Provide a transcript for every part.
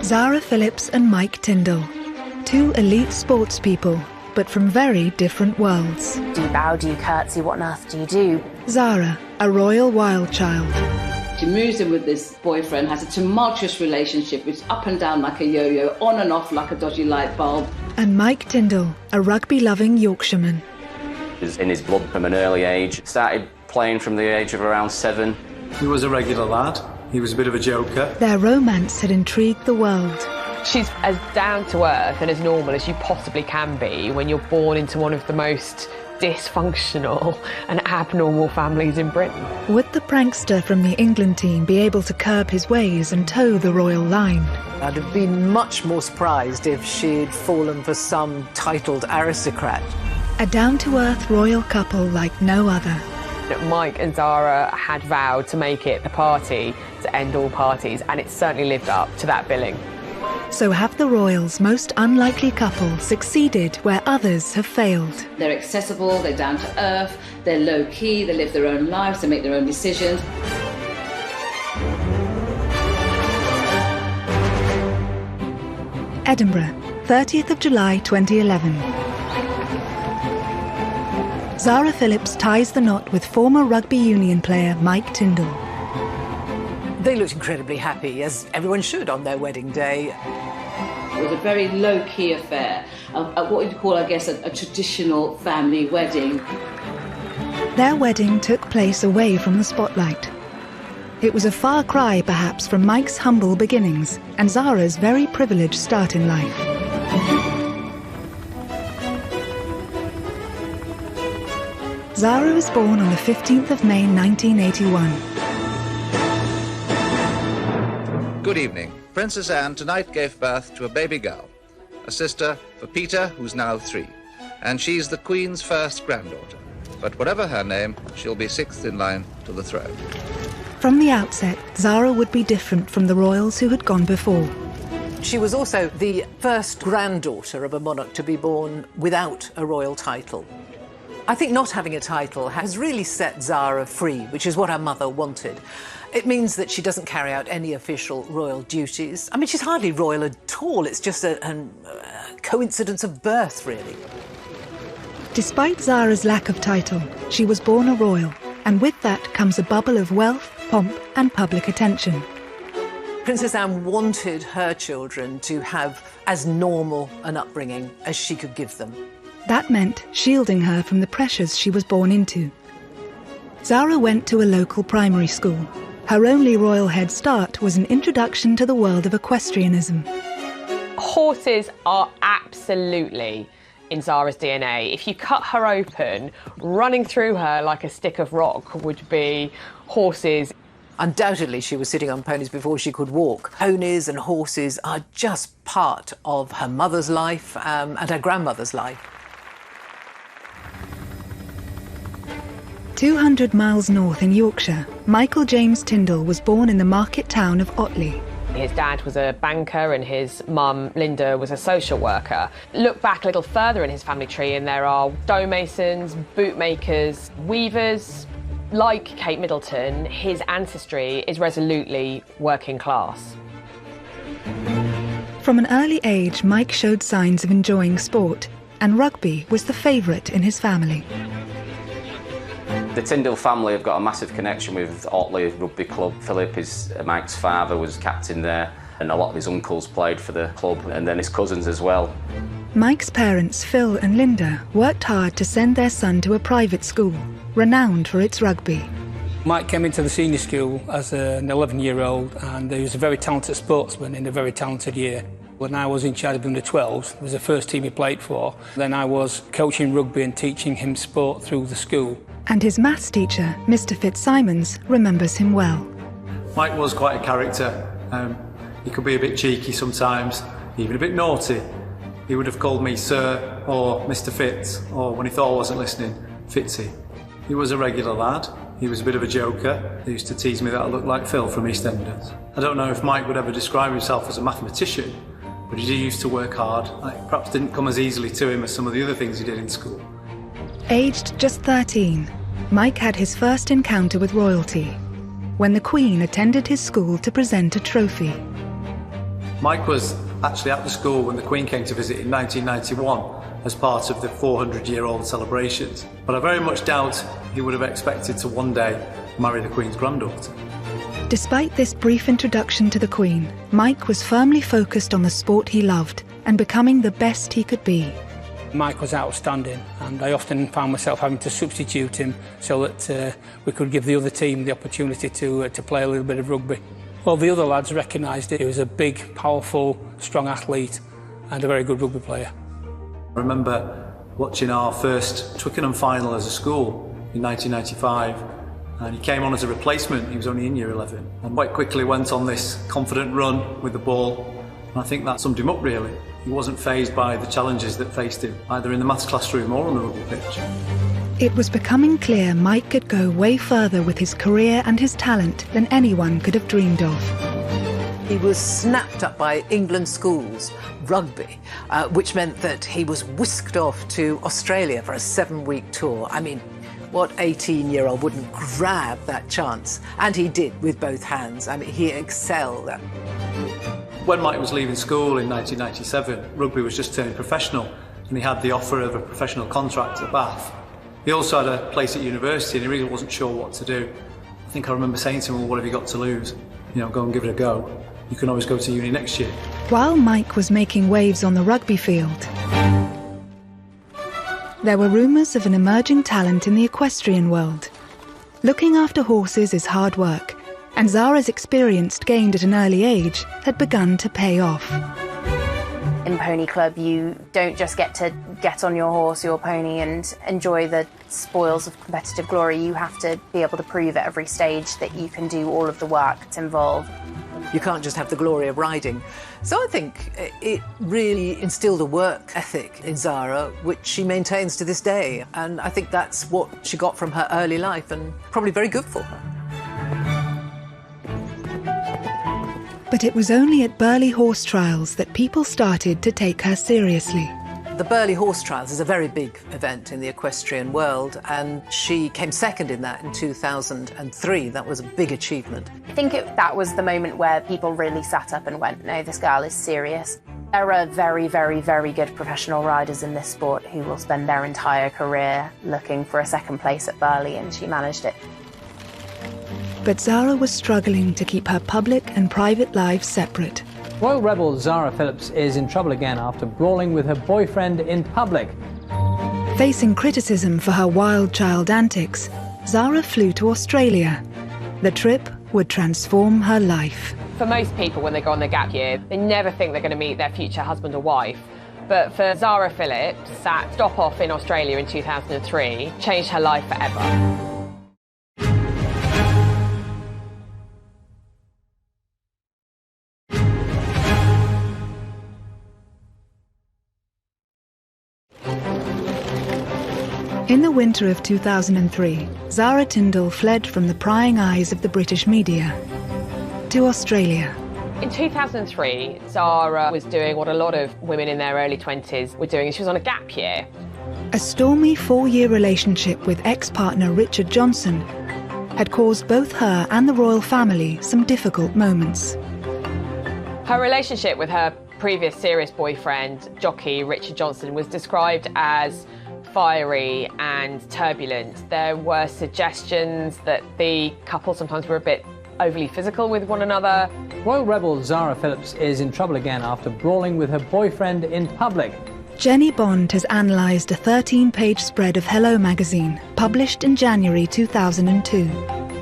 Zara Phillips and Mike Tindall, two elite sports people, but from very different worlds. Do you bow, do you curtsy, what on earth do you do? Zara, a royal wild child. She moves in with this boyfriend, has a tumultuous relationship, which is up and down like a yo-yo, on and off like a dodgy light bulb. And Mike Tindall, a rugby-loving Yorkshireman. He was in his blood from an early age. Started playing from the age of around 7. He was a regular lad. He was a bit of a joker. Their romance had intrigued the world. She's as down to earth and as normal as you possibly can be when you're born into one of the most dysfunctional and abnormal families in Britain. Would the prankster from the England team be able to curb his ways and toe the royal line? I'd have been much more surprised if she'd fallen for some titled aristocrat. A down-to-earth royal couple like no other. Mike and Zara had vowed to make it the party to end all parties, and it certainly lived up to that billing. So have the royals' most unlikely couple succeeded where others have failed? They're accessible, they're down to earth, they're low-key, they live their own lives, they make their own decisions. Edinburgh, 30th of July 2011. Zara Phillips ties the knot with former rugby union player Mike Tindall. They looked incredibly happy, as everyone should on their wedding day. It was a very low-key affair, what you'd call, I guess, a traditional family wedding. Their wedding took place away from the spotlight. It was a far cry, perhaps, from Mike's humble beginnings and Zara's very privileged start in life. Zara was born on the 15th of May 1981. Good evening. Princess Anne tonight gave birth to a baby girl, a sister for Peter, who's now 3, and she's the Queen's first granddaughter. But whatever her name, she'll be 6th in line to the throne. From the outset, Zara would be different from the royals who had gone before. She was also the first granddaughter of a monarch to be born without a royal title. I think not having a title has really set Zara free, which is what her mother wanted. It means that she doesn't carry out any official royal duties. I mean, she's hardly royal at all. It's just a coincidence of birth, really. Despite Zara's lack of title, she was born a royal, and with that comes a bubble of wealth, pomp and public attention. Princess Anne wanted her children to have as normal an upbringing as she could give them. That meant shielding her from the pressures she was born into. Zara went to a local primary school. Her only royal head start was an introduction to the world of equestrianism. Horses are absolutely in Zara's DNA. If you cut her open, running through her like a stick of rock would be horses. Undoubtedly, she was sitting on ponies before she could walk. Ponies and horses are just part of her mother's life and her grandmother's life. 200 miles north in Yorkshire, Michael James Tindall was born in the market town of Otley. His dad was a banker and his mum, Linda, was a social worker. Look back a little further in his family tree and there are stonemasons, bootmakers, weavers. Like Kate Middleton, his ancestry is resolutely working class. From an early age, Mike showed signs of enjoying sport, and rugby was the favourite in his family. The Tindall family have got a massive connection with Otley Rugby Club. Philip, Mike's father, was captain there, and a lot of his uncles played for the club, and then his cousins as well. Mike's parents, Phil and Linda, worked hard to send their son to a private school, renowned for its rugby. Mike came into the senior school as an 11-year-old, and he was a very talented sportsman in a very talented year. When I was in charge of under-12s, it was the first team he played for. Then I was coaching rugby and teaching him sport through the school. And his maths teacher, Mr. Fitzsimons, remembers him well. Mike was quite a character. He could be a bit cheeky sometimes, even a bit naughty. He would have called me Sir or Mr. Fitz, or when he thought I wasn't listening, Fitzy. He was a regular lad. He was a bit of a joker. They used to tease me that I looked like Phil from EastEnders. I don't know if Mike would ever describe himself as a mathematician, but he used to work hard. It perhaps didn't come as easily to him as some of the other things he did in school. Aged just 13, Mike had his first encounter with royalty when the Queen attended his school to present a trophy. Mike was actually at the school when the Queen came to visit in 1991 as part of the 400-year-old celebrations, but I very much doubt he would have expected to one day marry the Queen's granddaughter. Despite this brief introduction to the Queen, Mike was firmly focused on the sport he loved and becoming the best he could be. Mike was outstanding, and I often found myself having to substitute him so that we could give the other team the opportunity to play a little bit of rugby. Well, the other lads recognised it. He was a big, powerful, strong athlete and a very good rugby player. I remember watching our first Twickenham final as a school in 1995, and he came on as a replacement. He was only in year 11 and quite quickly went on this confident run with the ball, and I think that summed him up really. He wasn't fazed by the challenges that faced him, either in the maths classroom or on the rugby pitch. It was becoming clear Mike could go way further with his career and his talent than anyone could have dreamed of. He was snapped up by England schools, rugby, which meant that he was whisked off to Australia for a 7-week tour. I mean, what 18-year-old wouldn't grab that chance? And he did with both hands. I mean, he excelled. When Mike was leaving school in 1997, rugby was just turning professional, and he had the offer of a professional contract at Bath. He also had a place at university, and he really wasn't sure what to do. I think I remember saying to him, well, what have you got to lose? You know, go and give it a go. You can always go to uni next year. While Mike was making waves on the rugby field, there were rumours of an emerging talent in the equestrian world. Looking after horses is hard work, and Zara's experience gained at an early age had begun to pay off. In Pony Club, you don't just get to get on your horse, your pony, and enjoy the spoils of competitive glory. You have to be able to prove at every stage that you can do all of the work that's involved. You can't just have the glory of riding. So I think it really instilled a work ethic in Zara, which she maintains to this day. And I think that's what she got from her early life, and probably very good for her. But it was only at Burghley Horse Trials that people started to take her seriously. The Burghley Horse Trials is a very big event in the equestrian world, and she came second in that in 2003. That was a big achievement. I think that was the moment where people really sat up and went, no, this girl is serious. There are very, very, very good professional riders in this sport who will spend their entire career looking for a second place at Burghley, and she managed it. But Zara was struggling to keep her public and private lives separate. Royal rebel Zara Phillips is in trouble again after brawling with her boyfriend in public. Facing criticism for her wild child antics, Zara flew to Australia. The trip would transform her life. For most people, when they go on their gap year, they never think they're going to meet their future husband or wife. But for Zara Phillips, that stop off in Australia in 2003 changed her life forever. In the winter of 2003, Zara Tindall fled from the prying eyes of the British media to Australia. In 2003, Zara was doing what a lot of women in their early 20s were doing. She was on a gap year. A stormy 4-year relationship with ex-partner Richard Johnson had caused both her and the royal family some difficult moments. Her relationship with her previous serious boyfriend, jockey Richard Johnson, was described as fiery and turbulent. There were suggestions that the couple sometimes were a bit overly physical with one another. Royal rebel Zara Phillips is in trouble again after brawling with her boyfriend in public. Jenny Bond has analysed a 13-page spread of Hello magazine, published in January 2002.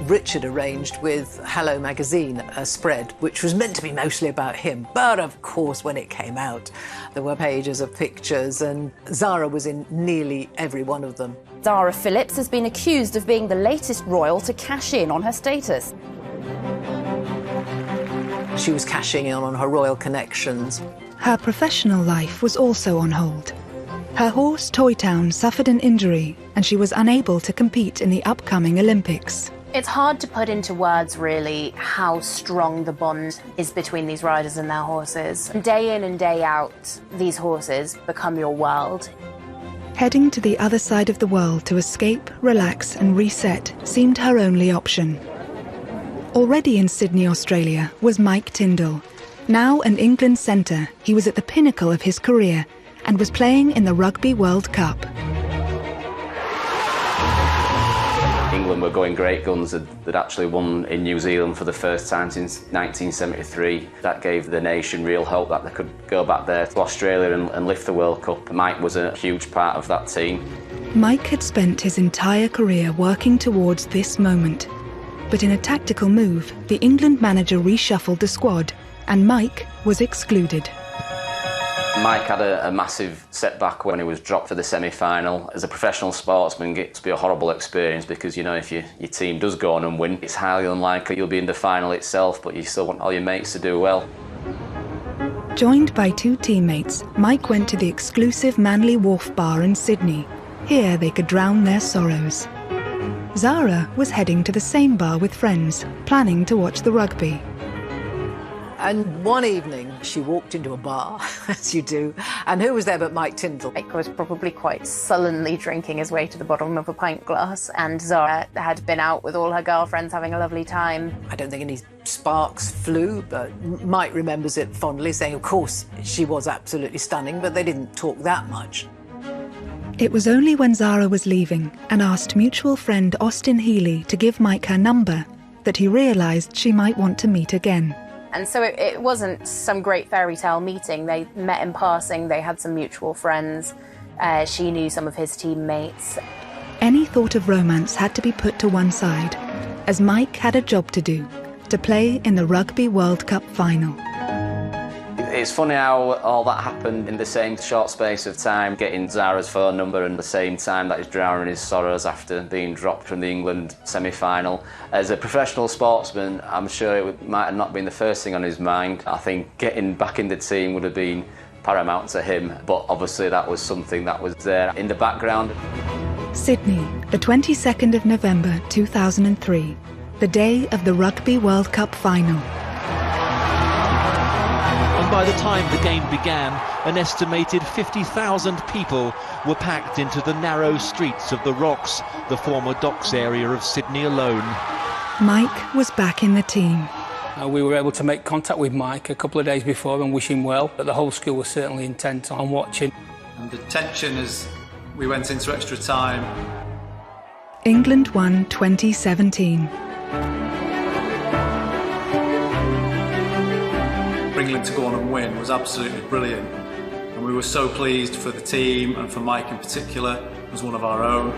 Richard arranged with Hello magazine a spread which was meant to be mostly about him, but of course when it came out there were pages of pictures, and Zara was in nearly every one of them. Zara Phillips has been accused of being the latest royal to cash in on her status. She was cashing in on her royal connections. Her professional life was also on hold. Her horse Toy Town suffered an injury and she was unable to compete in the upcoming Olympics. It's hard to put into words, really, how strong the bond is between these riders and their horses. Day in and day out, these horses become your world. Heading to the other side of the world to escape, relax and reset seemed her only option. Already in Sydney, Australia, was Mike Tindall, Now an England centre, he was at the pinnacle of his career and was playing in the Rugby World Cup. England were going great guns. They'd actually won in New Zealand for the first time since 1973. That gave the nation real hope that they could go back there to Australia and lift the World Cup. Mike was a huge part of that team. Mike had spent his entire career working towards this moment. But in a tactical move, the England manager reshuffled the squad and Mike was excluded. Mike had a massive setback when he was dropped for the semi-final. As a professional sportsman, it gets to be a horrible experience because, you know, if your team does go on and win, it's highly unlikely you'll be in the final itself, but you still want all your mates to do well. Joined by two teammates, Mike went to the exclusive Manly Wharf bar in Sydney. Here they could drown their sorrows. Zara was heading to the same bar with friends, planning to watch the rugby. And one evening, she walked into a bar, as you do, and who was there but Mike Tindall? Mike was probably quite sullenly drinking his way to the bottom of a pint glass, and Zara had been out with all her girlfriends having a lovely time. I don't think any sparks flew, but Mike remembers it fondly, saying, of course, she was absolutely stunning, but they didn't talk that much. It was only when Zara was leaving and asked mutual friend Austin Healy to give Mike her number that he realised she might want to meet again. And so it wasn't some great fairy tale meeting. They met in passing, they had some mutual friends. She knew some of his teammates. Any thought of romance had to be put to one side, as Mike had a job to do, to play in the Rugby World Cup final. It's funny how all that happened in the same short space of time, getting Zara's phone number and the same time that he's drowning his sorrows after being dropped from the England semi-final. As a professional sportsman, I'm sure it might have not been the first thing on his mind. I think getting back in the team would have been paramount to him, but obviously that was something that was there in the background. Sydney, the 22nd of November 2003, the day of the Rugby World Cup final. By the time the game began, an estimated 50,000 people were packed into the narrow streets of the Rocks, the former docks area of Sydney alone. Mike was back in the team. We were able to make contact with Mike a couple of days before and wish him well, but the whole school was certainly intent on watching. And the tension as we went into extra time. England won 2017. England to go on and win was absolutely brilliant, and we were so pleased for the team and for Mike in particular as one of our own.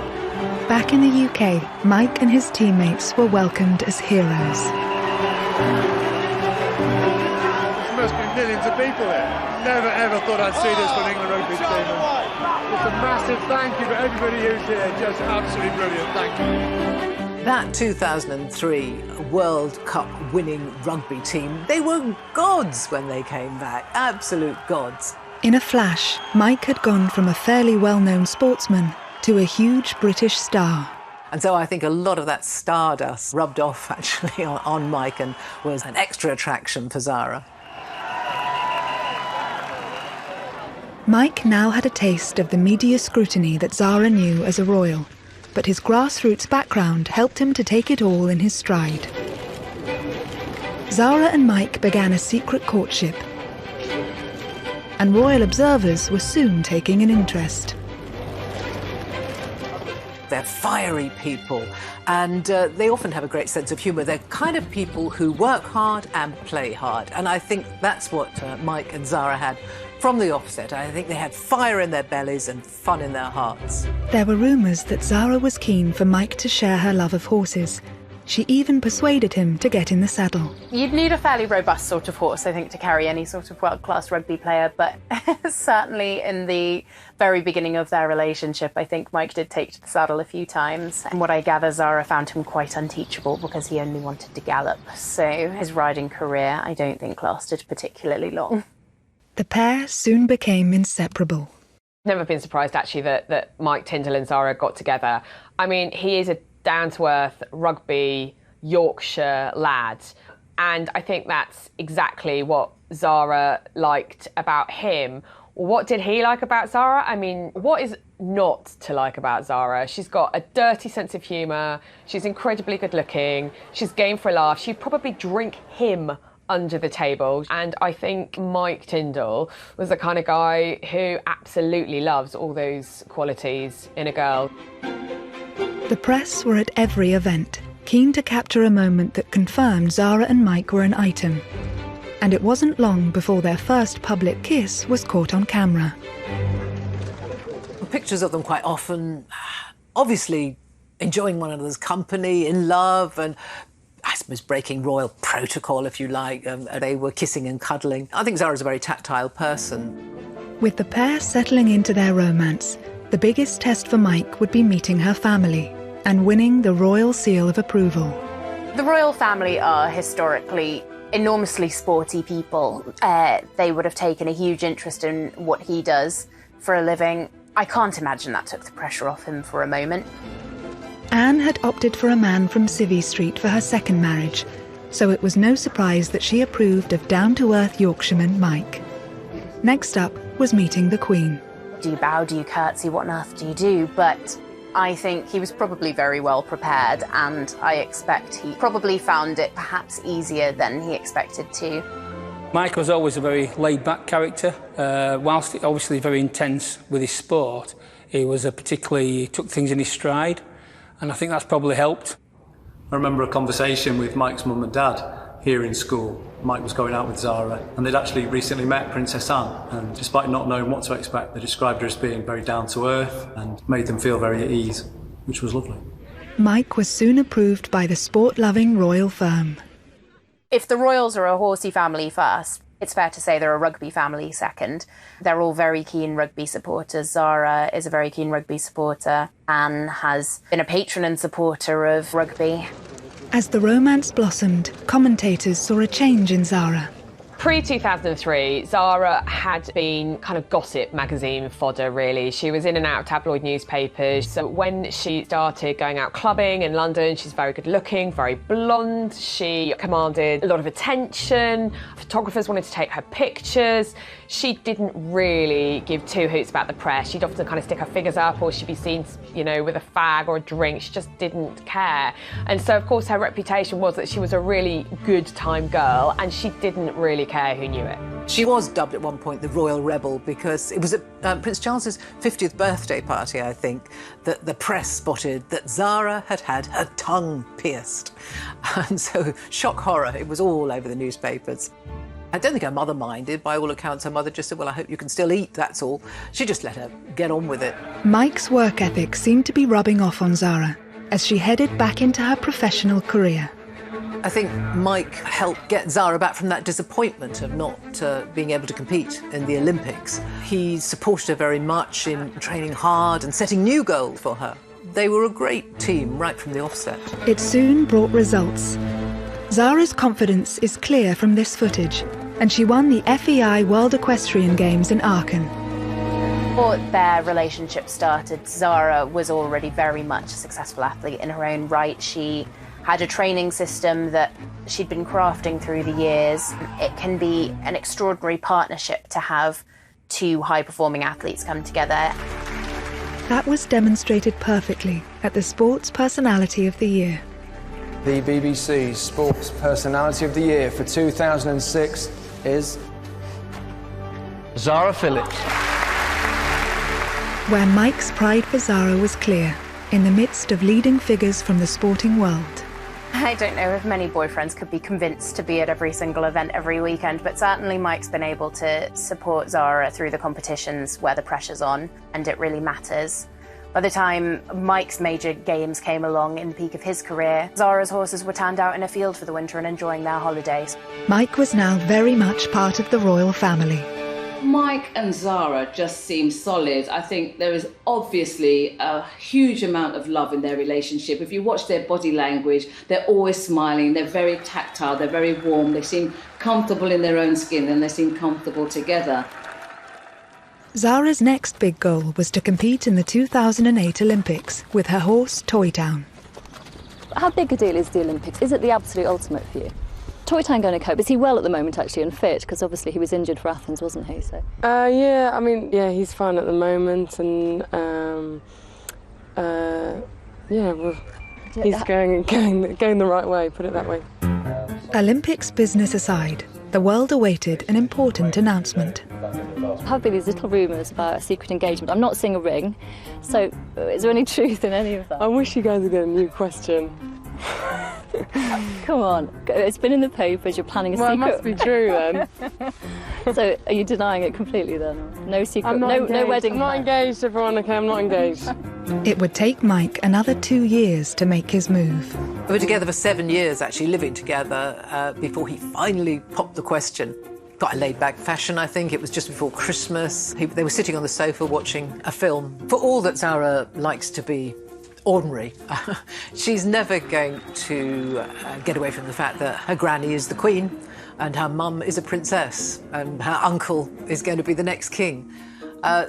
Back in the UK, Mike and his teammates were welcomed as heroes. There must be millions of people here. Never ever thought I'd see this for an England rugby team. Just a massive thank you for everybody who's here. Just absolutely brilliant. Thank you. That 2003 World Cup winning rugby team, they were gods when they came back, absolute gods. In a flash, Mike had gone from a fairly well-known sportsman to a huge British star. And so I think a lot of that stardust rubbed off actually on Mike and was an extra attraction for Zara. Mike now had a taste of the media scrutiny that Zara knew as a royal, but his grassroots background helped him to take it all in his stride. Zara and Mike began a secret courtship, and royal observers were soon taking an interest. They're fiery people, and they often have a great sense of humour. They're kind of people who work hard and play hard, and I think that's what Mike and Zara had from the offset. I think they had fire in their bellies and fun in their hearts. There were rumours that Zara was keen for Mike to share her love of horses. She even persuaded him to get in the saddle. You'd need a fairly robust sort of horse, I think, to carry any sort of world-class rugby player, but certainly in the very beginning of their relationship, I think Mike did take to the saddle a few times. And what I gather, Zara found him quite unteachable because he only wanted to gallop. So his riding career, I don't think, lasted particularly long. The pair soon became inseparable. Never been surprised, actually, that Mike Tindall and Zara got together. I mean, he is a down-to-earth rugby Yorkshire lad, and I think that's exactly what Zara liked about him. What did he like about Zara? I mean, what is not to like about Zara? She's got a dirty sense of humour, she's incredibly good looking, she's game for a laugh, she'd probably drink him under the table. And I think Mike Tindall was the kind of guy who absolutely loves all those qualities in a girl. The press were at every event, keen to capture a moment that confirmed Zara and Mike were an item. And it wasn't long before their first public kiss was caught on camera. Pictures of them quite often, obviously enjoying one another's company, in love, and I suppose breaking royal protocol, if you like. They were kissing and cuddling. I think Zara's a very tactile person. With the pair settling into their romance, the biggest test for Mike would be meeting her family and winning the royal seal of approval. The royal family are historically enormously sporty people. They would have taken a huge interest in what he does for a living. I can't imagine that took the pressure off him for a moment. Anne had opted for a man from Civvy Street for her second marriage, so it was no surprise that she approved of down-to-earth Yorkshireman Mike. Next up was meeting the Queen. Do you bow, do you curtsy, what on earth do you do? But I think he was probably very well prepared, and I expect he probably found it perhaps easier than he expected to. Mike was always a very laid-back character. Whilst obviously very intense with his sport, he took things in his stride, and I think that's probably helped. I remember a conversation with Mike's mum and dad here in school. Mike was going out with Zara, and they'd actually recently met Princess Anne, and despite not knowing what to expect, they described her as being very down-to-earth and made them feel very at ease, which was lovely. Mike was soon approved by the sport-loving royal firm. If the royals are a horsey family first, it's fair to say they're a rugby family second. They're all very keen rugby supporters. Zara is a very keen rugby supporter. Anne has been a patron and supporter of rugby. As the romance blossomed, commentators saw a change in Zara. Pre-2003, Zara had been kind of gossip magazine fodder, really. She was in and out of tabloid newspapers. So when she started going out clubbing in London, she's very good looking, very blonde. She commanded a lot of attention. Photographers wanted to take her pictures. She didn't really give two hoots about the press. She'd often kind of stick her figures up, or she'd be seen, you know, with a fag or a drink. She just didn't care. And so, of course, her reputation was that she was a really good time girl, and she didn't really care who knew it. She was dubbed at one point the Royal Rebel because it was at Prince Charles's 50th birthday party, I think, that the press spotted that Zara had had her tongue pierced. And so, shock horror, it was all over the newspapers. I don't think her mother minded. By all accounts, her mother just said, well, I hope you can still eat, that's all. She just let her get on with it. Mike's work ethic seemed to be rubbing off on Zara as she headed back into her professional career. I think Mike helped get Zara back from that disappointment of not being able to compete in the Olympics. He supported her very much in training hard and setting new goals for her. They were a great team right from the offset. It soon brought results. Zara's confidence is clear from this footage, and she won the FEI World Equestrian Games in Aachen. Before their relationship started, Zara was already very much a successful athlete in her own right. She had a training system that she'd been crafting through the years. It can be an extraordinary partnership to have two high-performing athletes come together. That was demonstrated perfectly at the Sports Personality of the Year. The BBC's Sports Personality of the Year for 2006 is Zara Phillips. Where Mike's pride for Zara was clear, in the midst of leading figures from the sporting world. I don't know if many boyfriends could be convinced to be at every single event every weekend, but certainly Mike's been able to support Zara through the competitions where the pressure's on, and it really matters. By the time Mike's major games came along in the peak of his career, Zara's horses were turned out in a field for the winter and enjoying their holidays. Mike was now very much part of the royal family. Mike and Zara just seem solid. I think there is obviously a huge amount of love in their relationship. If you watch their body language, they're always smiling, they're very tactile, they're very warm, they seem comfortable in their own skin and they seem comfortable together. Zara's next big goal was to compete in the 2008 Olympics with her horse Toy Town. How big a deal is the Olympics? Is it the absolute ultimate for you? Toy Town going to cope? Is he well at the moment, actually, and fit? Because obviously he was injured for Athens, wasn't he? So. Yeah, I mean, yeah, he's fine at the moment, and yeah, well, he's going the right way. Put it that way. Olympics business aside, the world awaited an important announcement. There have been these little rumours about a secret engagement. I'm not seeing a ring, so is there any truth in any of that? I wish you guys would get a new question. Come on, it's been in the papers, you're planning a secret. Well, it must be true then. So are you denying it completely then? No secret, I'm not no wedding I'm not engaged, everyone, okay, I'm not engaged. It would take Mike another 2 years to make his move. We were together for 7 years, actually, living together, before he finally popped the question. Quite a laid-back fashion, I think. It was just before Christmas. They were sitting on the sofa watching a film. For all that Zara likes to be ordinary, she's never going to get away from the fact that her granny is the queen and her mum is a princess and her uncle is going to be the next king.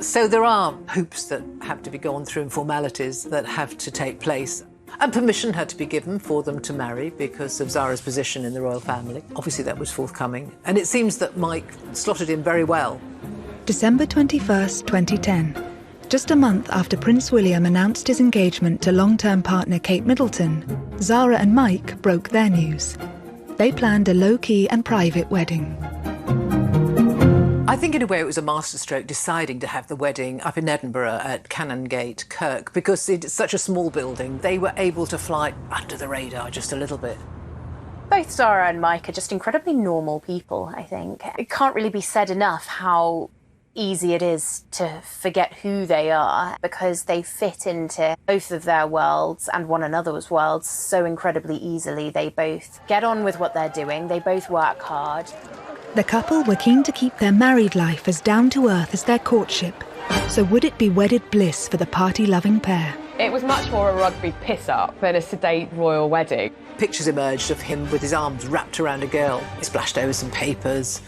So there are hoops that have to be gone through and formalities that have to take place. And permission had to be given for them to marry because of Zara's position in the royal family. Obviously that was forthcoming. And it seems that Mike slotted in very well. December 21st, 2010. Just a month after Prince William announced his engagement to long-term partner Kate Middleton, Zara and Mike broke their news. They planned a low-key and private wedding. I think in a way it was a masterstroke deciding to have the wedding up in Edinburgh at Canongate Kirk because it's such a small building. They were able to fly under the radar just a little bit. Both Zara and Mike are just incredibly normal people, I think. It can't really be said enough how easy it is to forget who they are because they fit into both of their worlds and one another's worlds so incredibly easily. They both get on with what they're doing, they both work hard. The couple were keen to keep their married life as down-to-earth as their courtship. So would it be wedded bliss for the party-loving pair? It was much more a rugby piss-up than a sedate royal wedding. Pictures emerged of him with his arms wrapped around a girl. He splashed over some papers.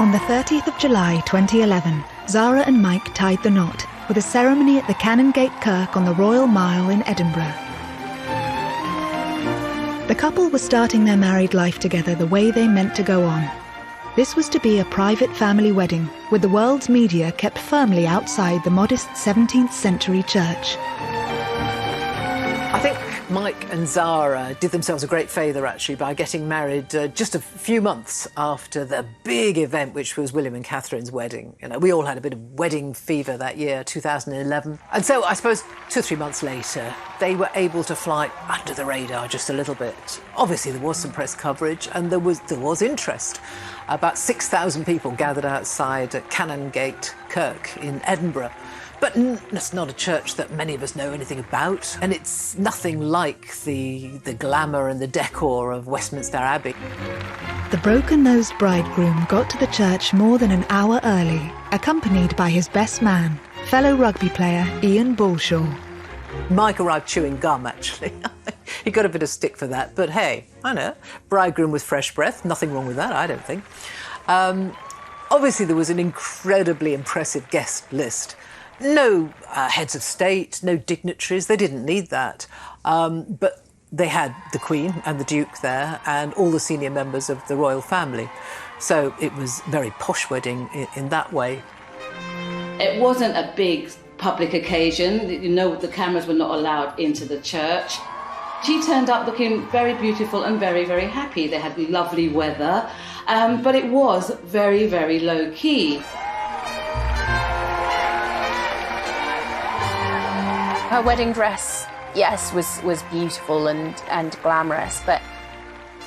On the 30th of July 2011, Zara and Mike tied the knot with a ceremony at the Canongate Kirk on the Royal Mile in Edinburgh. The couple were starting their married life together the way they meant to go on. This was to be a private family wedding, with the world's media kept firmly outside the modest 17th century church. I think Mike and Zara did themselves a great favour, actually, by getting married just a few months after the big event, which was William and Catherine's wedding. You know, we all had a bit of wedding fever that year, 2011. And so I suppose 2 or 3 months later, they were able to fly under the radar just a little bit. Obviously, there was some press coverage and there was interest. About 6,000 people gathered outside Canongate Kirk in Edinburgh. But it's not a church that many of us know anything about, and it's nothing like the glamour and the decor of Westminster Abbey. The broken-nosed bridegroom got to the church more than an hour early, accompanied by his best man, fellow rugby player Ian Bullshaw. Mike arrived chewing gum, actually. He got a bit of stick for that, but hey, I know, bridegroom with fresh breath, nothing wrong with that, I don't think. Obviously, there was an incredibly impressive guest list. No heads of state, no dignitaries, they didn't need that. But they had the Queen and the Duke there and all the senior members of the royal family. So it was a very posh wedding in that way. It wasn't a big public occasion. You know, the cameras were not allowed into the church. She turned up looking very beautiful and very, very happy. They had lovely weather, but it was very, very low-key. Her wedding dress, yes, was beautiful and glamorous, but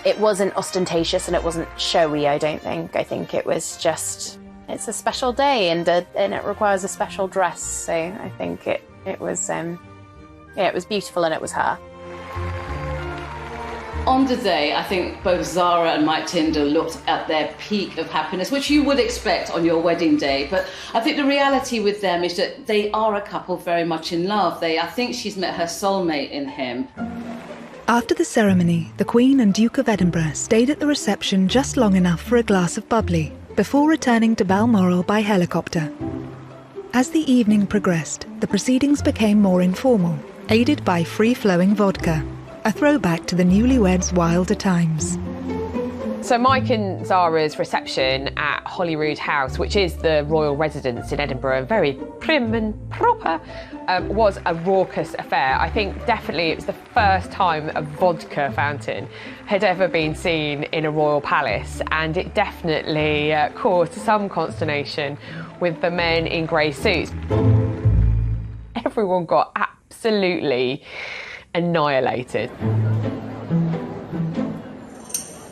it wasn't ostentatious and it wasn't showy, I don't think. I think it was just, it's a special day and it requires a special dress. So I think it was beautiful and it was her. On the day, I think both Zara and Mike Tindall looked at their peak of happiness, which you would expect on your wedding day. But I think the reality with them is that they are a couple very much in love. I think she's met her soulmate in him. After the ceremony, the Queen and Duke of Edinburgh stayed at the reception just long enough for a glass of bubbly, before returning to Balmoral by helicopter. As the evening progressed, the proceedings became more informal, aided by free-flowing vodka. A throwback to the newlyweds' wilder times. So Mike and Zara's reception at Holyrood House, which is the royal residence in Edinburgh, very prim and proper, was a raucous affair. I think definitely it was the first time a vodka fountain had ever been seen in a royal palace, and it definitely caused some consternation with the men in grey suits. Everyone got absolutely annihilated.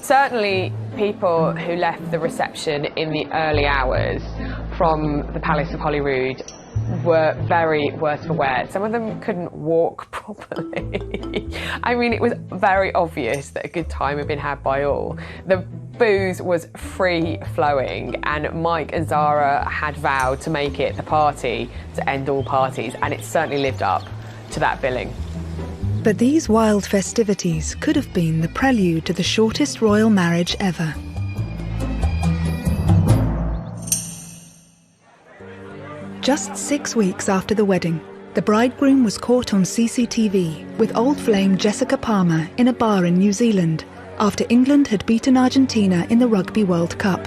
Certainly people who left the reception in the early hours from the Palace of Holyrood were very worse for wear. Some of them couldn't walk properly. I mean, it was very obvious that a good time had been had by all. The booze was free-flowing, and Mike and Zara had vowed to make it the party to end all parties, and it certainly lived up to that billing. But these wild festivities could have been the prelude to the shortest royal marriage ever. Just 6 weeks after the wedding, the bridegroom was caught on CCTV with old flame Jessica Palmer in a bar in New Zealand after England had beaten Argentina in the Rugby World Cup.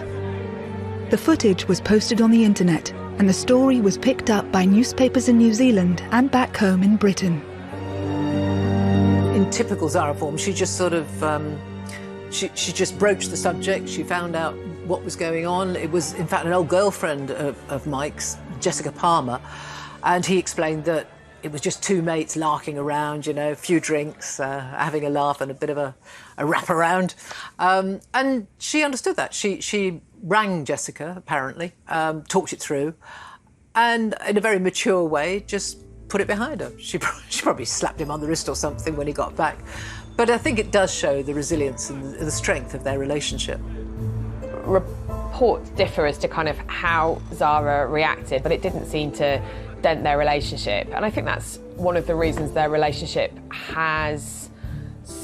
The footage was posted on the internet, and the story was picked up by newspapers in New Zealand and back home in Britain. In typical Zara form, she just sort of, she just broached the subject. She found out what was going on. It was, in fact, an old girlfriend of Mike's, Jessica Palmer, and he explained that it was just two mates larking around, you know, a few drinks, having a laugh and a bit of a wrap around. And she understood that. She rang Jessica, apparently, talked it through, and in a very mature way, just put it behind her. She probably slapped him on the wrist or something when he got back. But I think it does show the resilience and the strength of their relationship. Reports differ as to kind of how Zara reacted, but it didn't seem to dent their relationship. And I think that's one of the reasons their relationship has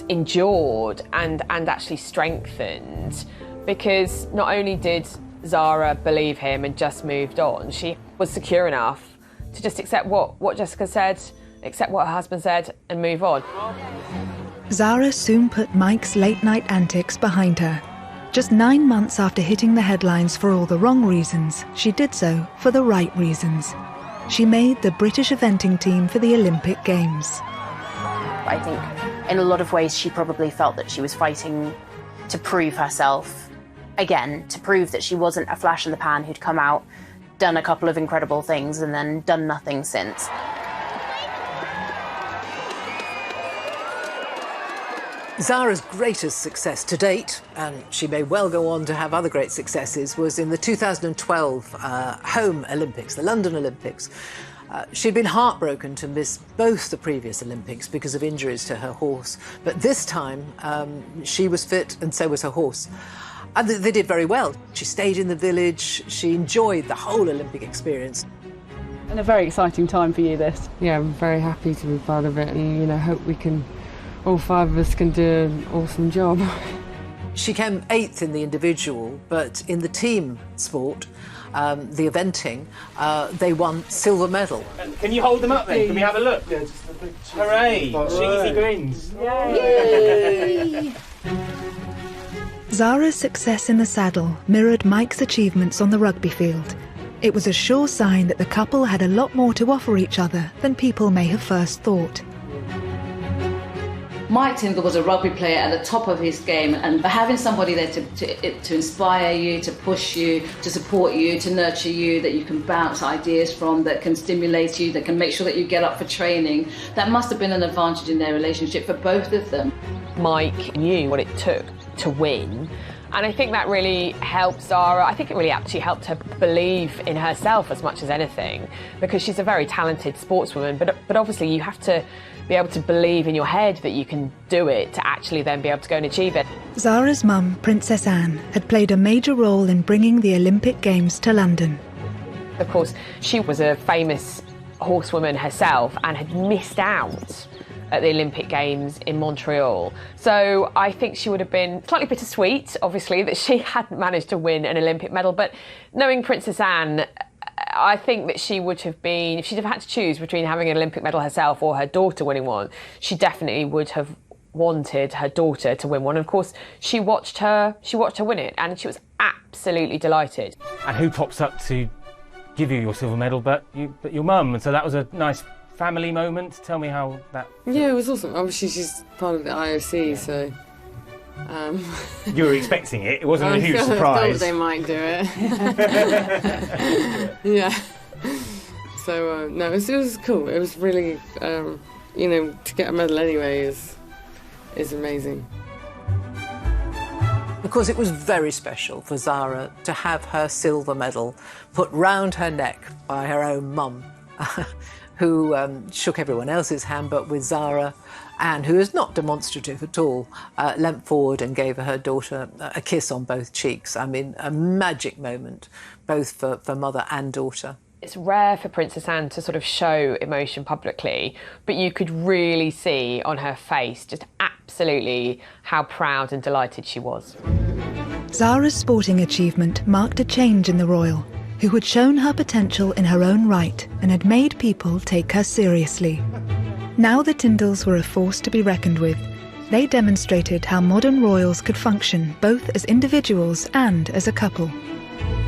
endured and actually strengthened, because not only did Zara believe him and just moved on. She was secure enough to just accept what Jessica said, accept what her husband said and move on. Zara soon put Mike's late-night antics behind her. Just 9 months after hitting the headlines for all the wrong reasons, she did so for the right reasons. She made the British eventing team for the Olympic Games. I think in a lot of ways she probably felt that she was fighting to prove herself again, to prove that she wasn't a flash in the pan who'd come out, done a couple of incredible things and then done nothing since. Zara's greatest success to date, and she may well go on to have other great successes, was in the 2012 home Olympics, the London Olympics. She'd been heartbroken to miss both the previous Olympics because of injuries to her horse, but this time she was fit and so was her horse. And they did very well. She stayed in the village, she enjoyed the whole Olympic experience. And a very exciting time for you, this. Yeah, I'm very happy to be part of it and, you know, hope we can, all 5 of us can do an awesome job. She came 8th in the individual, but in the team sport, the eventing, they won silver medal. Can you hold them up then? Can we have a look? Yeah, just a big hooray! Cheesy grins! Yay! Zara's success in the saddle mirrored Mike's achievements on the rugby field. It was a sure sign that the couple had a lot more to offer each other than people may have first thought. Mike Tindall was a rugby player at the top of his game, and having somebody there to inspire you, to push you, to support you, to nurture you, that you can bounce ideas from, that can stimulate you, that can make sure that you get up for training, that must have been an advantage in their relationship for both of them. Mike knew what it took to win, and I think that really helped Zara. I think it really actually helped her believe in herself as much as anything, because she's a very talented sportswoman, but obviously you have to be able to believe in your head that you can do it to actually then be able to go and achieve it. Zara's mum, Princess Anne, had played a major role in bringing the Olympic Games to London. Of course, she was a famous horsewoman herself and had missed out at the Olympic Games in Montreal. So I think she would have been slightly bittersweet, obviously, that she hadn't managed to win an Olympic medal. But knowing Princess Anne, I think that she would have been, if she'd have had to choose between having an Olympic medal herself or her daughter winning one, she definitely would have wanted her daughter to win one. And of course, she watched her win it, and she was absolutely delighted. And who pops up to give you your silver medal but your mum? And so that was a nice family moment. Tell me how that... Yeah, it was awesome. Obviously, she's part of the IOC, so... You were expecting it. It wasn't a huge surprise. I thought they might do it. Yeah. So, no, it was cool. It was really, you know, to get a medal anyway is amazing. Of course, it was very special for Zara to have her silver medal put round her neck by her own mum, who shook everyone else's hand, but with Zara, Anne, who is not demonstrative at all, leant forward and gave her daughter a kiss on both cheeks. I mean, a magic moment, both for mother and daughter. It's rare for Princess Anne to sort of show emotion publicly, but you could really see on her face just absolutely how proud and delighted she was. Zara's sporting achievement marked a change in the royal, who had shown her potential in her own right and had made people take her seriously. Now the Tindalls were a force to be reckoned with. They demonstrated how modern royals could function both as individuals and as a couple.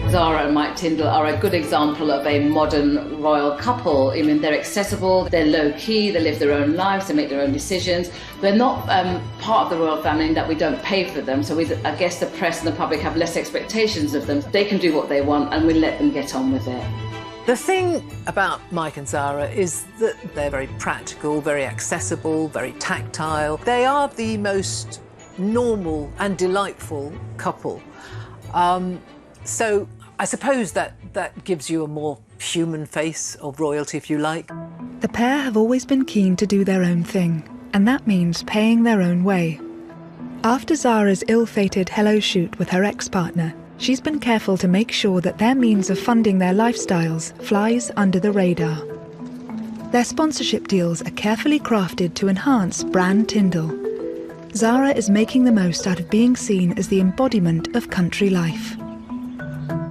Zara and Mike Tindall are a good example of a modern royal couple. I mean, they're accessible, they're low-key, they live their own lives, they make their own decisions. They're not part of the royal family in that we don't pay for them, so I guess the press and the public have less expectations of them. They can do what they want and we let them get on with it. The thing about Mike and Zara is that they're very practical, very accessible, very tactile. They are the most normal and delightful couple. So I suppose that gives you a more human face of royalty, if you like. The pair have always been keen to do their own thing, and that means paying their own way. After Zara's ill-fated hello shoot with her ex-partner, she's been careful to make sure that their means of funding their lifestyles flies under the radar. Their sponsorship deals are carefully crafted to enhance brand Tindall. Zara is making the most out of being seen as the embodiment of country life.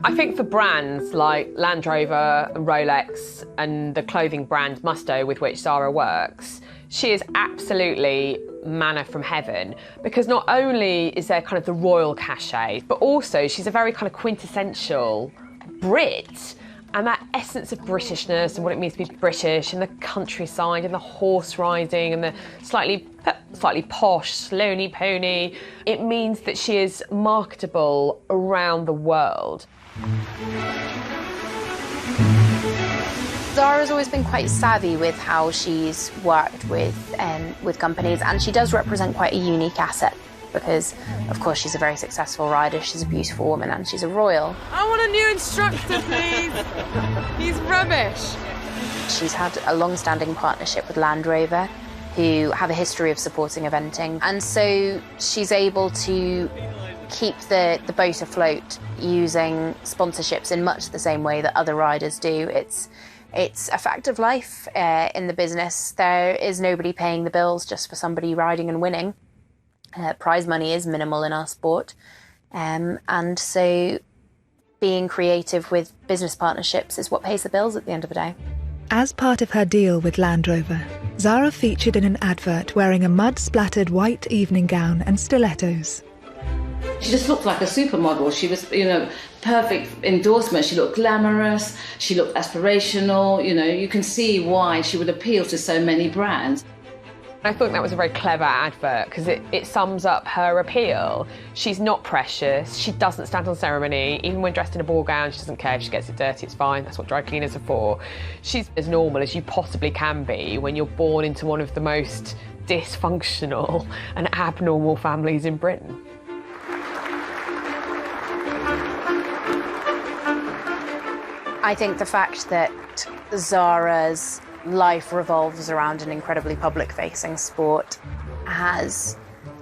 I think for brands like Land Rover and Rolex and the clothing brand Musto with which Zara works, she is absolutely manna from heaven, because not only is there kind of the royal cachet, but also she's a very kind of quintessential Brit. And that essence of Britishness and what it means to be British, and the countryside and the horse riding and the slightly posh, slowly pony, it means that she is marketable around the world. Zara's always been quite savvy with how she's worked with companies, and she does represent quite a unique asset because, of course, she's a very successful rider, she's a beautiful woman, and she's a royal. I want a new instructor, please. He's rubbish. She's had a long-standing partnership with Land Rover, who have a history of supporting eventing, and so she's able to keep the boat afloat using sponsorships in much the same way that other riders do. It's a fact of life in the business. There is nobody paying the bills just for somebody riding and winning. Prize money is minimal in our sport, and so being creative with business partnerships is what pays the bills at the end of the day. As part of her deal with Land Rover, Zara featured in an advert wearing a mud-splattered white evening gown and stilettos. She just looked like a supermodel. She was, perfect endorsement. She looked glamorous, she looked aspirational, you can see why she would appeal to so many brands. I thought that was a very clever advert because it sums up her appeal. She's not precious, she doesn't stand on ceremony, even when dressed in a ball gown, she doesn't care if she gets it dirty, it's fine, that's what dry cleaners are for. She's as normal as you possibly can be when you're born into one of the most dysfunctional and abnormal families in Britain. I think the fact that Zara's life revolves around an incredibly public-facing sport has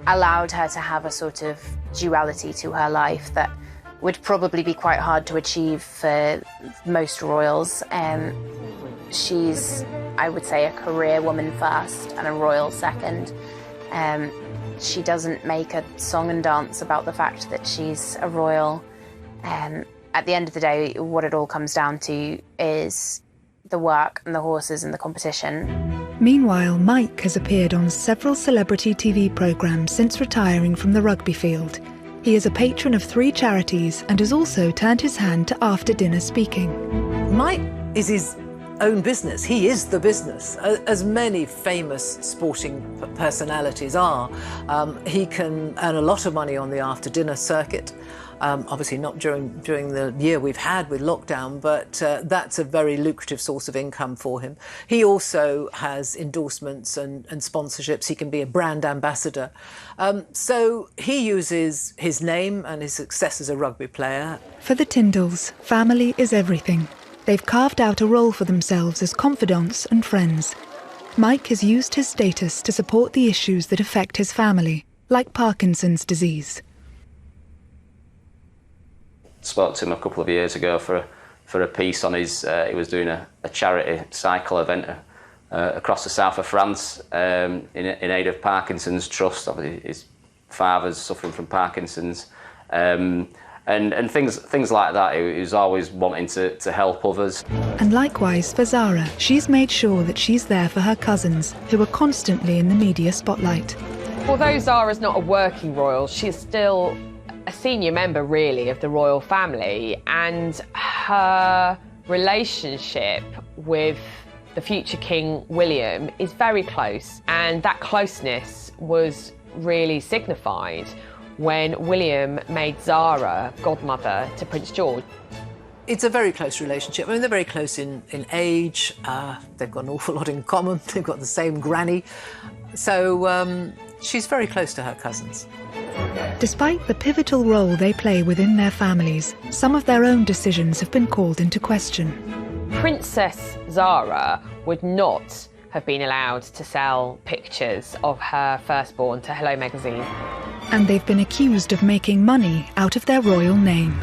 allowed her to have a sort of duality to her life that would probably be quite hard to achieve for most royals. She's, I would say, a career woman first and a royal second. She doesn't make a song and dance about the fact that she's a royal. At the end of the day, what it all comes down to is the work and the horses and the competition. Meanwhile, Mike has appeared on several celebrity TV programmes since retiring from the rugby field. He is a patron of 3 charities and has also turned his hand to after-dinner speaking. Mike is his own business. He is the business, as many famous sporting personalities are. He can earn a lot of money on the after-dinner circuit. Obviously not during the year we've had with lockdown, but that's a very lucrative source of income for him. He also has endorsements and sponsorships. He can be a brand ambassador. So he uses his name and his success as a rugby player. For the Tindalls, family is everything. They've carved out a role for themselves as confidants and friends. Mike has used his status to support the issues that affect his family, like Parkinson's disease. Spoke to him a couple of years ago for a piece on his. He was doing a charity cycle event across the south of France in aid of Parkinson's Trust. Obviously, his father's suffering from Parkinson's, and things like that. He was always wanting to help others. And likewise for Zara, she's made sure that she's there for her cousins, who are constantly in the media spotlight. Although Zara's not a working royal, she's still a senior member, really, of the royal family, and her relationship with the future King William is very close, and that closeness was really signified when William made Zara godmother to Prince George. It's a very close relationship. I mean, they're very close in age. They've got an awful lot in common. They've got the same granny. So she's very close to her cousins. Despite the pivotal role they play within their families, some of their own decisions have been called into question. Princess Zara would not have been allowed to sell pictures of her firstborn to Hello magazine. And they've been accused of making money out of their royal name.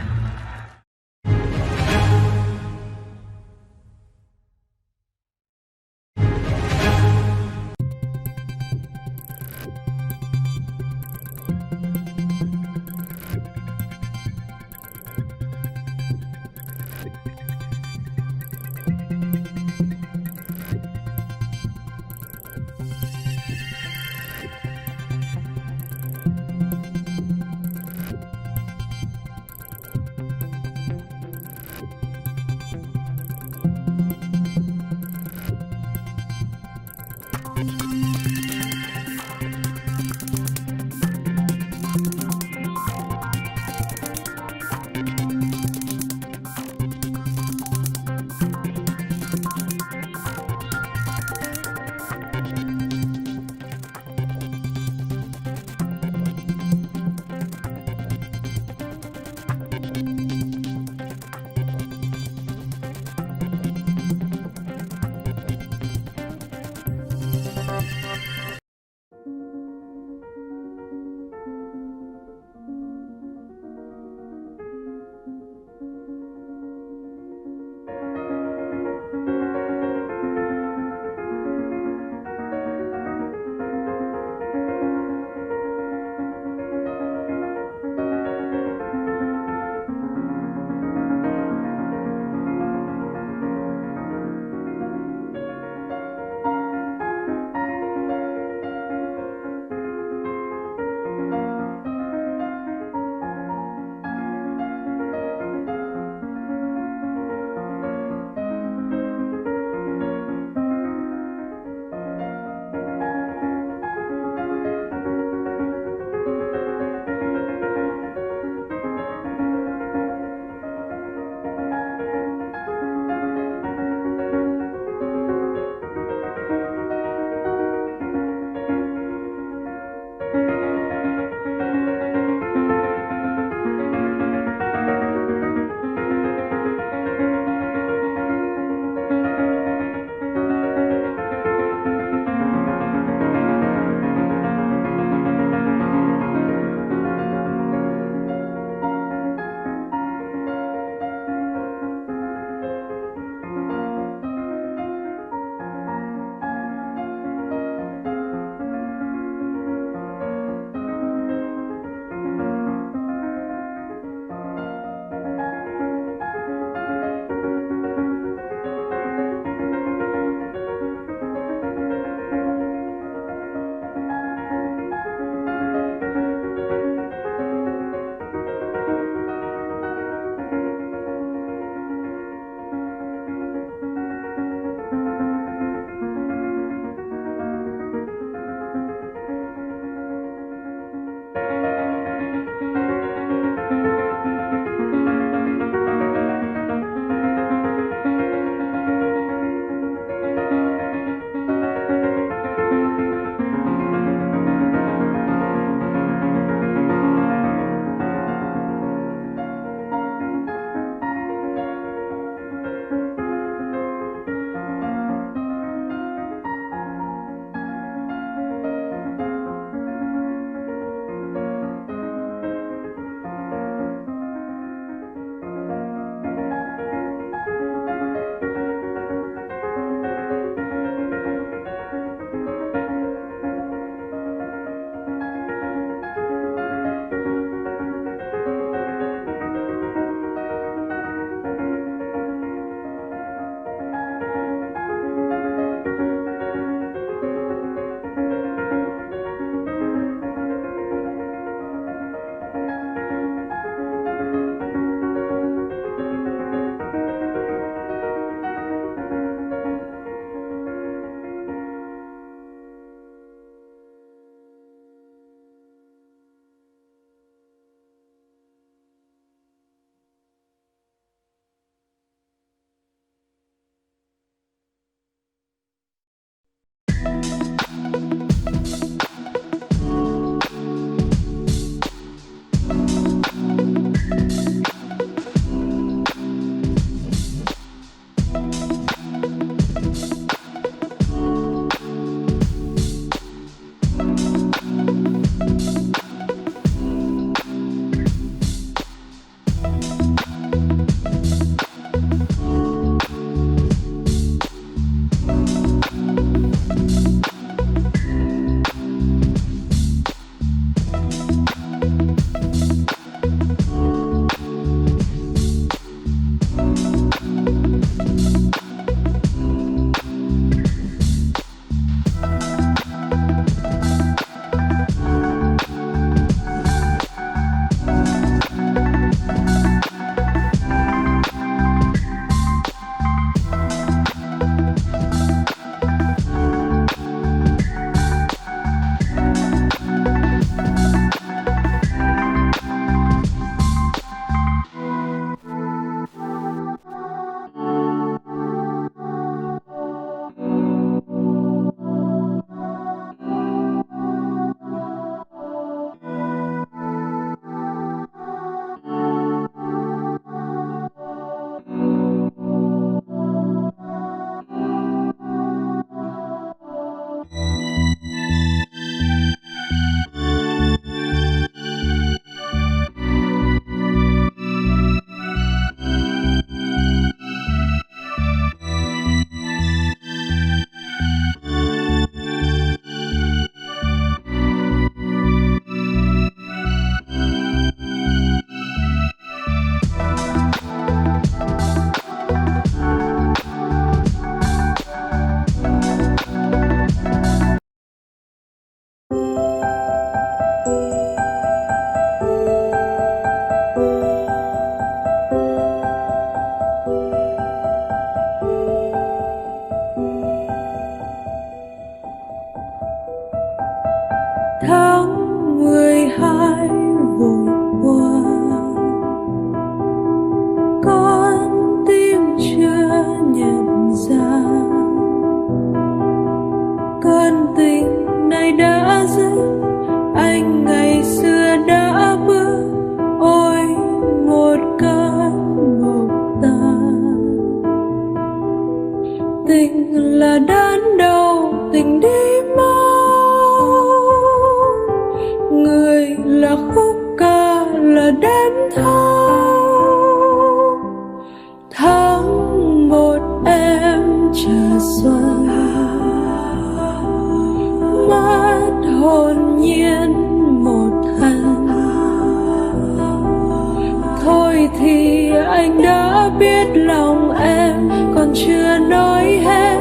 thì anh đã biết lòng em còn chưa nói hết,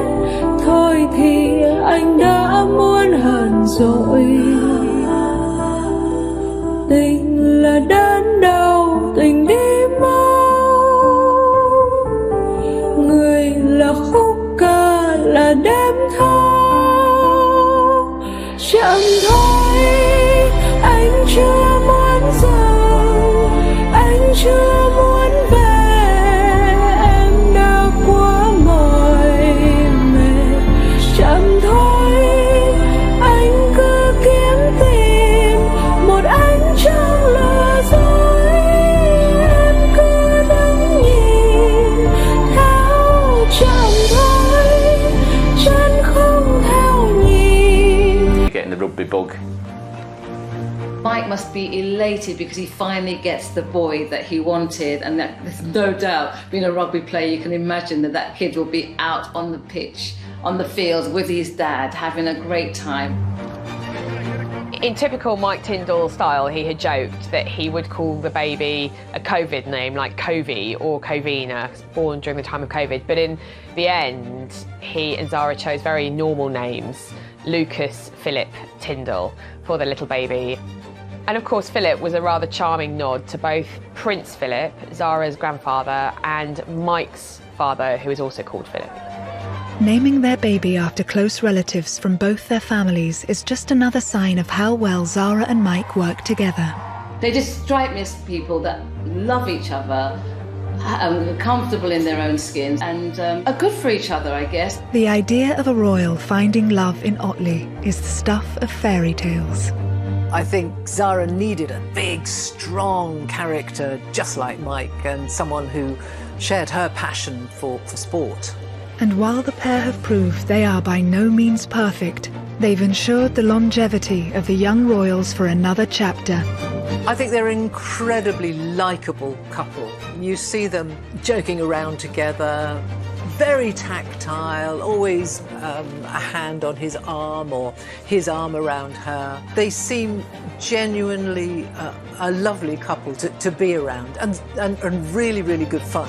thôi thì anh đã muốn hờn dỗi. Tình là đớn đau, tình đi mau, người là khúc ca, là đêm thâu. Chậm thôi, anh chưa muốn rời, anh chưa muốn về, em đã quá mỏi mệt. Chậm thôi, anh cứ kiếm tìm một ánh trăng lừa dối, em cứ đứng nhìn theo. Chậm thôi, chân không theo nhịp. Getting the rugby bug. Mike must be elated because he finally gets the boy that he wanted, and that, there's no doubt, being a rugby player, you can imagine that that kid will be out on the pitch, on the field with his dad, having a great time. In typical Mike Tindall style, he had joked that he would call the baby a COVID name like Covey or Covina, born during the time of COVID. But in the end, he and Zara chose very normal names, Lucas Philip Tindall, for the little baby. And of course, Philip was a rather charming nod to both Prince Philip, Zara's grandfather, and Mike's father, who is also called Philip. Naming their baby after close relatives from both their families is just another sign of how well Zara and Mike work together. They just strike me as people that love each other, are comfortable in their own skins, and are good for each other, I guess. The idea of a royal finding love in Otley is the stuff of fairy tales. I think Zara needed a big, strong character just like Mike, and someone who shared her passion for sport. And while the pair have proved they are by no means perfect, they've ensured the longevity of the young royals for another chapter. I think they're an incredibly likeable couple. You see them joking around together, very tactile, always a hand on his arm or his arm around her. They seem genuinely a lovely couple to be around, and really, really good fun.